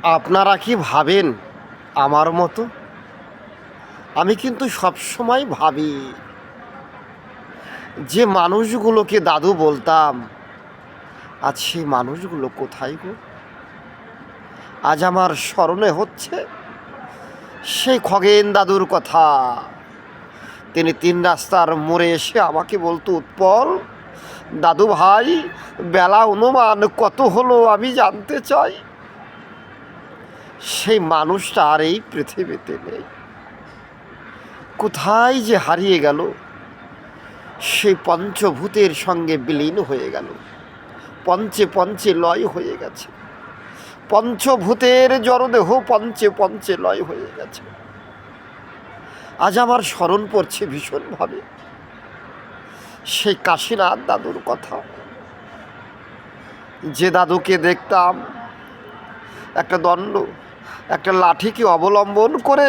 আপনারা কি ভাবেন আমার মতো? আমি কিন্তু সবসময় ভাবি যে মানুষগুলোকে দাদু বলতাম, আজ সেই মানুষগুলো কোথায় গো? আজ আমার স্মরণে হচ্ছে সেই খগেন দাদুর কথা। তিনি ৩ রাস্তার মোড়ে এসে আমাকে বলতো, উৎপল দাদু ভাই, বেলা অনুমান কত হলো আমি জানতে চাই। সেই মানুষটা আর এই পৃথিবীতে নেই, কোথায় যে হারিয়ে গেল। সেই পঞ্চভূতের সঙ্গে বিলীন হয়ে গেল, পঞ্চে পঞ্চে লয় হয়ে গেছে। পঞ্চভূতের জড়দেহ পঞ্চে পঞ্চে লয় হয়ে গেছে। আজ আমার স্মরণ পড়ছে ভীষণভাবে সেই কাশীনাথ দাদুর কথা। যে দাদুকে দেখতাম একটা দণ্ড, একটা লাঠিকে অবলম্বন করে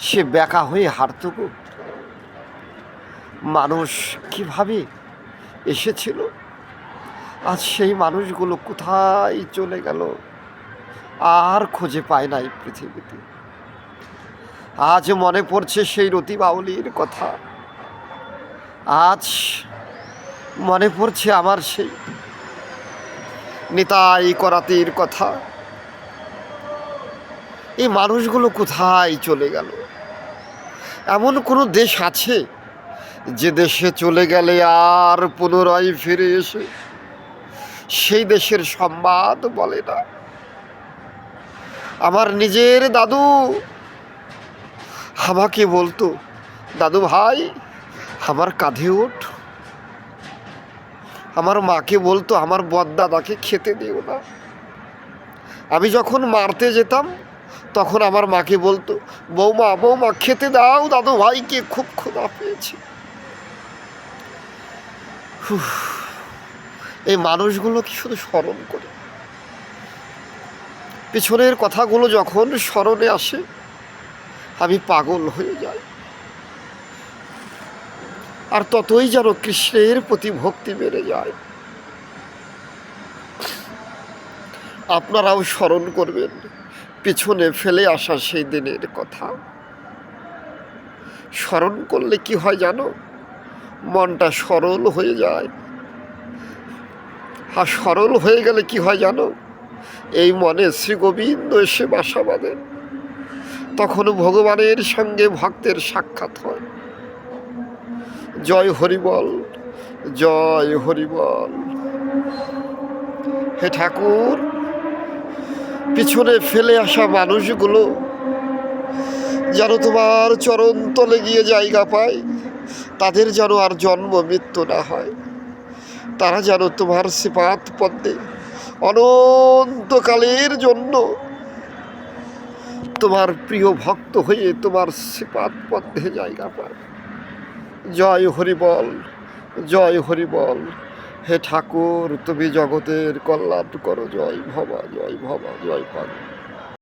সে ব্যাকা হয়ে হাঁটত গো। মানুষ কিভাবে এসেছিল, আজ সেই মানুষগুলো কোথায় চলে গেল, আর খুঁজে পায় না এই পৃথিবীতে। আজ মনে পড়ছে সেই রতি বাউলির কথা, আজ মনে পড়ছে আমার সেই নিতাই করাতির কথা। এই মানুষগুলো কোথায় চলে গেল? এমন কোনো দেশ আছে যে দেশে চলে গেলে আর পুনরায় ফিরে এসে সেই দেশের সংবাদ বলে না? আমার নিজের দাদু আমাকে বলতো, দাদু ভাই আমার কাঁধে ওঠ। আমার মাকে বলতো, আমার বড়দাদাকে খেতে দিও না। আমি যখন মারতে যেতাম তখন আমার মাকে বলতো, বৌমা বৌমা খেতে দাও দাদু ভাইকে, খুব ক্ষুধা পেয়েছে। এই মানুষগুলোকে শুধু স্মরণ করে, পিছনের কথাগুলো যখন স্মরণে আসে আমি পাগল হয়ে যাই। আর ততই যেন কৃষ্ণের প্রতি ভক্তি বেড়ে যায়। আপনারাও স্মরণ করবেন পিছনে ফেলে আসা সেই দিনের কথা। স্মরণ করলে কি হয় জানো? মনটা সরল হয়ে যায়। আর সরল হয়ে গেলে কি হয় জানো? এই মনে শ্রী গোবিন্দ এসে বাসা বাঁধেন। তখন ভগবানের সঙ্গে ভক্তের সাক্ষাৎ হয়। জয় হরিবল, জয় হরিবল। হে ঠাকুর, পিছনে ফেলে আসা মানুষগুলো যেন তোমার চরণ তলে গিয়ে জায়গা পায়, তাদের যেন আর জন্ম মৃত্যু না হয়। তারা যেন তোমার শ্রীপাদ পদ্মে অনন্তকালের জন্য তোমার প্রিয় ভক্ত হয়ে তোমার শ্রীপাদ পদ্মে জায়গা পায়। জয় হরিবল, জয় হরিবল। হে ঠাকুর, তুমি জগতের কল্যাণ করো। জয় ভবা, জয় ভবা, জয় পাগ।